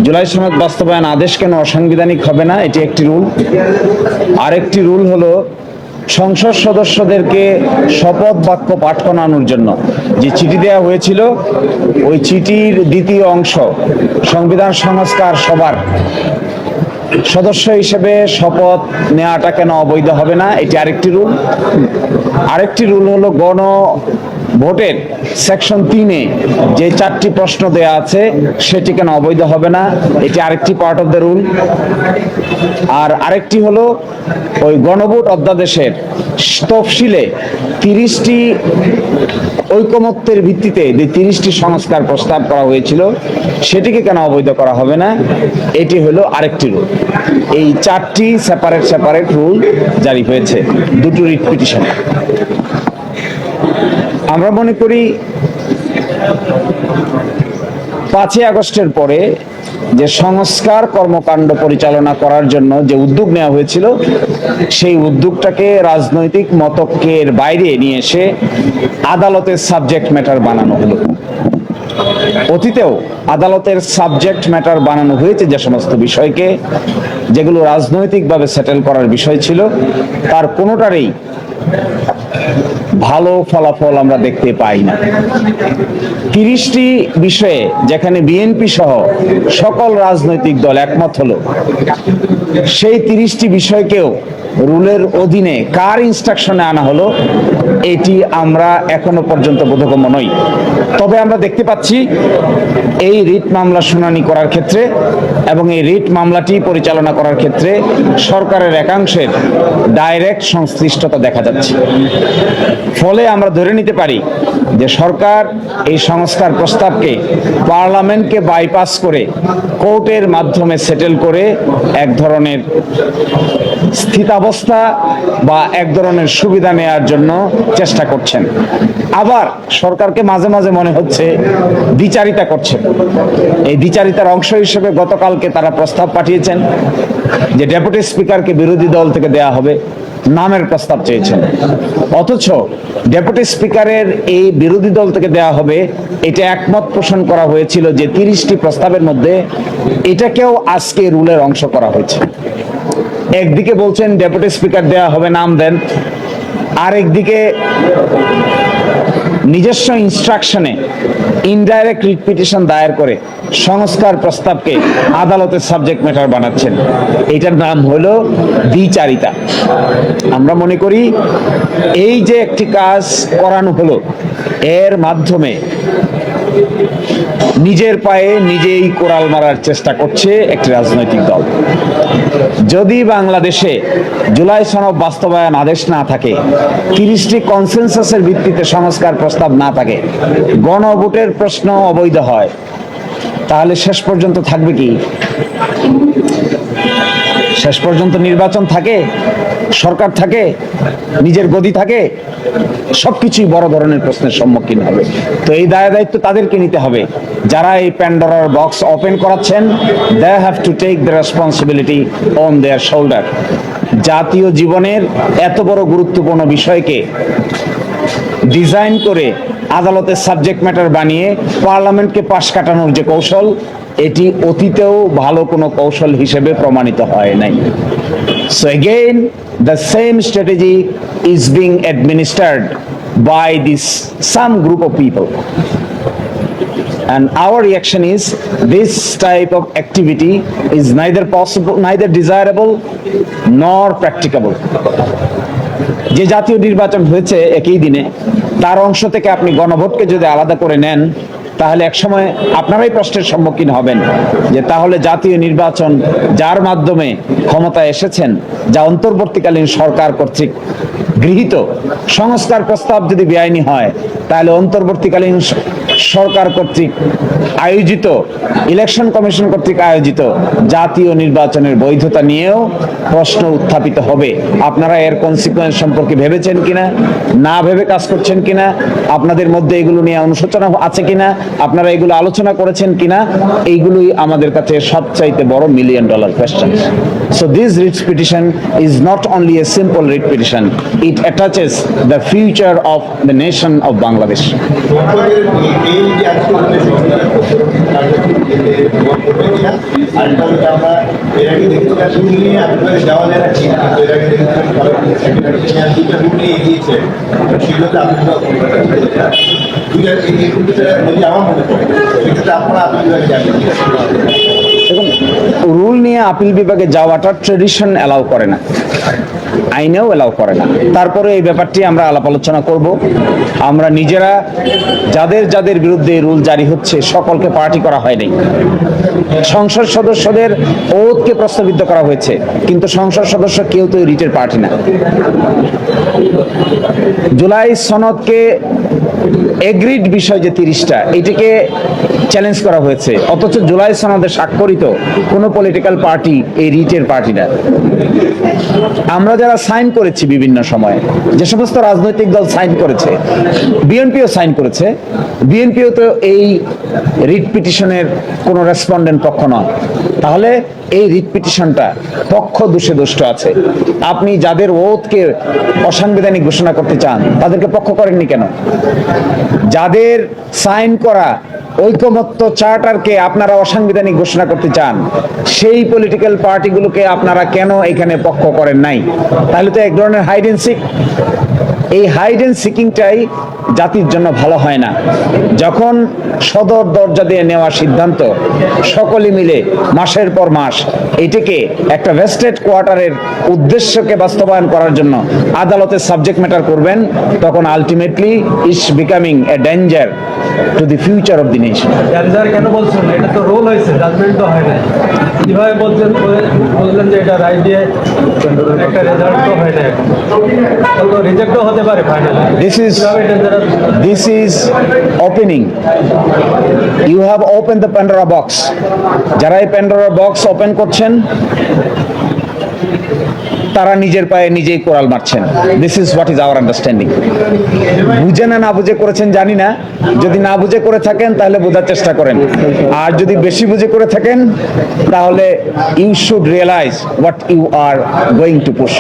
জুলাই সনদ বাস্তবায়ন আদেশ কেন অসাংবিধানিক হবে না, এটি একটি রুল। আরেকটি রুল হলো সংসদ সদস্যদেরকে শপথ বাক্য পাঠ করানোর জন্য যে চিঠি দেওয়া হয়েছিল, ওই চিঠির দ্বিতীয় অংশ সংবিধান সংস্কার সভার সদস্য হিসেবে শপথ নেওয়াটা কেন অবৈধ হবে না, এটি আরেকটি রুল। আরেকটি রুল হলো গণ ভোটের সেকশন 3-এ যে 4টি প্রশ্ন দেয়া আছে সেটি কেন অবৈধ হবে না, এটি আরেকটি পার্ট অফ দ্য রুল। আর আরেকটি হলো ওই গণভোট অধ্যাদেশের তফসিলে 30টি ঐকমত্যের ভিত্তিতে যে 30টি সংস্কার প্রস্তাব করা হয়েছিল সেটিকে কেন অবৈধ করা হবে না, এটি হলো আরেকটি রুল। এই 4টি সেপারেট রুল জারি হয়েছে দুটো রিট পিটিশনে। আমরা মনে করি 5ই আগস্টের পরে যে সংস্কার কর্মকাণ্ড পরিচালনা করার জন্য যে উদ্যোগ নেওয়া হয়েছিল, সেই উদ্যোগটাকে রাজনৈতিক মতকের বাইরে নিয়ে এসে আদালতের সাবজেক্ট ম্যাটার বানানো হলো। অতীতেও আদালতের সাবজেক্ট ম্যাটার বানানো হয়েছে যে সমস্ত বিষয়কে, যেগুলো রাজনৈতিকভাবে সেটেল করার বিষয় ছিল, তার কোনোটারই ভালো ফলাফল আমরা দেখতে পাই না। 30টি বিষয়ে যেখানে বিএনপি সহ সকল রাজনৈতিক দল একমত হলো, সেই 30টি বিষয়কেও রুলের অধীনে কার ইনস্ট্রাকশনে আনা হলো, এটি আমরা এখনো পর্যন্ত বোধগম্য নই। তবে আমরা দেখতে পাচ্ছি এই রিট মামলা শুনানি করার ক্ষেত্রে এবং এই রিট মামলাটি পরিচালনা করার ক্ষেত্রে সরকারের একাংশের ডাইরেক্ট সংশ্লিষ্টতা দেখা যাচ্ছে। ফলে আমরা ধরে নিতে পারি যে সরকার এই সংস্কার প্রস্তাবকে পার্লামেন্টকে বাইপাস করে কোর্টের মাধ্যমে সেটেল করে এক ধরনের স্থিতাবস্থা বা এক ধরনের সুবিধা নেওয়ার জন্য চেষ্টা করছেন। আবার সরকারকে মাঝে মাঝে মনে হচ্ছে দ্বিচারিতা করছেন। এই দ্বিচারিতার অংশ হিসেবে গতকালকে তারা প্রস্তাব পাঠিয়েছেন যে ডেপুটি স্পিকারকে বিরোধী দল থেকে দেয়া হবে, নামের প্রস্তাব চেয়েছেন। অথচ ডেপুটি স্পিকারের এই বিরোধী দল থেকে দেয়া হবে, এটা একমত পোষণ করা হয়েছিল যে 30টি প্রস্তাবের মধ্যে এটাকেও আজকে রুলের অংশ করা হয়েছে। একদিকে বলছেন ডেপুটি স্পিকার দেয়া হবে, নাম দেন, আরেকদিকে নিজস্ব ইনস্ট্রাকশনে ইনডাইরেক্ট রিট পিটিশন দায়ের করে সংস্কার প্রস্তাবকে আদালতের সাবজেক্ট ম্যাটার বানাচ্ছেন। এটার নাম হলো দ্বিচারিতা। আমরা মনে করি এই যে একটি কাজ করানো হলো, এর মাধ্যমে নিজের পায়ে নিজেই কোড়াল মারার চেষ্টা করছে একটি রাজনৈতিক দল। যদি বাংলাদেশে জুলাই সনদ বাস্তবায়ন আদেশ না থাকে, 30টি কনসেনসাসের ভিত্তিতে সংস্কার প্রস্তাব না থাকে, গণভোটের প্রশ্ন অবৈধ হয়, তাহলে শেষ পর্যন্ত থাকবে কি? শেষ পর্যন্ত নির্বাচন থাকে, সরকার থাকে, নিজের গদি থাকে, সবকিছুই বড় ধরনের প্রশ্নের সম্মুখীন হবে। তো এই দায়িত্ব তাদেরকে নিতে হবে যারা এই প্যান্ডোরার বক্স ওপেন করাচ্ছেন। They have to take the responsibility on their shoulder. জাতীয় জীবনের এত বড় গুরুত্বপূর্ণ বিষয়কে ডিজাইন করে আদালতের সাবজেক্ট ম্যাটার বানিয়ে পার্লামেন্টকে পাশ কাটানোর যে কৌশল, এটি অতীতেও ভালো কোনো কৌশল হিসেবে প্রমাণিত হয় নাই। So again, the same strategy is being administered by some group of people. And our reaction is this type of activity is neither possible, neither desirable nor practicable. যে জাতীয় নির্বাচন হয়েছে একই দিনে, তার অংশ থেকে আপনি গণভোটকে যদি আলাদা করে নেন, তাহলে একসময় আপনারাই প্রশ্নের সম্মুখীন হবেন যে তাহলে জাতীয় নির্বাচন যার মাধ্যমে ক্ষমতায় এসেছেন, যা অন্তর্বর্তীকালীন সরকার কর্তৃক গৃহীত সংস্কার প্রস্তাব যদি বেআইনি হয়, তাহলে অন্তর্বর্তীকালীন সরকার কর্তৃক আয়োজিত, ইলেকশন কমিশন কর্তৃক আয়োজিত জাতীয় নির্বাচনের বৈধতা নিয়েও প্রশ্ন উত্থাপিত হবে। আপনারা এর কনসিকুয়েন্স সম্পর্কে ভেবেছেন কিনা, না ভেবে কাজ করছেন কিনা, আপনাদের মধ্যে এগুলো নিয়ে অনুশোচনা আছে কিনা, আপনারা এগুলো আলোচনা করেছেন কিনা, এইগুলোই আমাদের কাছে সবচাইতে বড় $1 million question. So this writ petition is not only a simple writ petition, it attaches the future of the nation of Bangladesh. এই যে আজকে আরেকটা হচ্ছে আমরা এর আগে দেখেছিলাম রুল নিয়ে আপনাদের যাওয়া যায় না ঠিক, কিন্তু এর আগে দেখেছিলাম দুটা রুল নিয়ে এগিয়েছে, সেগুলোতে আপনারা দুইটা এই রুলটা যদি আমার মনে পড়ে সেক্ষেত্রে আপনারা আপনাদের যাবেন। দেখুন, রুল নিয়ে আপিল বিভাগে যাওয়াটা ট্রেডিশন অ্যালাউ করে না, আইনেও অ্যালাউ করে না। তারপরে এই ব্যাপারটি আমরা আলাপ আলোচনা করব। আমরা নিজেরা যাদের যাদের বিরুদ্ধে রুল জারি হচ্ছে সকলকে পার্টি করা হয়নি। সংসদ সদস্যদের ওতকে প্রস্তাবিত করা হয়েছে, কিন্তু সংসদ সদস্য কেউ তো রিটের পার্টি না। জুলাই সনদকে এগ্রিড বিষয় যে 30টা, এটাকে চ্যালেঞ্জ করা হয়েছে, অথচ জুলাই সনদে স্বাক্ষরিত কোনো পলিটিক্যাল পার্টি এই রিটের পার্টি না। আমরা যারা সাইন করেছি বিভিন্ন সময়ে, যে সমস্ত রাজনৈতিক দল সাইন করেছে, বিএনপিও সাইন করেছে, বিএনপিও তো এই রিট পিটিশনের কোনো রেসপন্ডেন্ট পক্ষ নয়। তাহলে এই রিট পিটিশনটা পক্ষ দোষে দুষ্ট আছে। আপনি যাদের ওতকে অসাংবিধানিক ঘোষণা করতে চান তাদেরকে পক্ষ করেননি কেন? যাদের সাইন করা ঐকমত্য চার্টারকে আপনারা অসাংবিধানিক ঘোষণা করতে চান, সেই পলিটিক্যাল পার্টিগুলোকে আপনারা কেন এখানে পক্ষ করেন নাই? তাহলে তো এক ধরনের হাইড এন্ড সিক। এই হাইড এন্ড সিকিংটাই জাতির জন্য ভালো হয় না। যখন সদর দরজা দিয়ে নেওয়া সিদ্ধান্ত সকলে মিলে মাসের পর মাস এটাকে একটা ভেস্টেড কোয়ার্টারের উদ্দেশ্যকে বাস্তবায়ন করার জন্য আদালতে সাবজেক্ট ম্যাটার করবেন, তখন ultimately it's becoming a danger to the future of the nation. কেন বলছেন এটা তো রোল হয়েছে, জাজমেন্ট তো হয় না, কিভাবে বললেন যে এটা রায় দিয়ে একটা রেজাল্ট তো হয় না, এখন তো রিজেক্টও হতে পারে finally. This is opening. You have opened the Pandora box. যারা এই Pandora box ওপেন করছেন তারা নিজের পায়ে নিজেই কোড়াল মারছেন। This is what is our understanding. বুঝে না বুঝে করেছেন জানি না, যদি না বুঝে করে থাকেন তাহলে বোঝার চেষ্টা করেন, আর যদি বেশি বুঝে করে থাকেন তাহলে you should realise what you are going to push.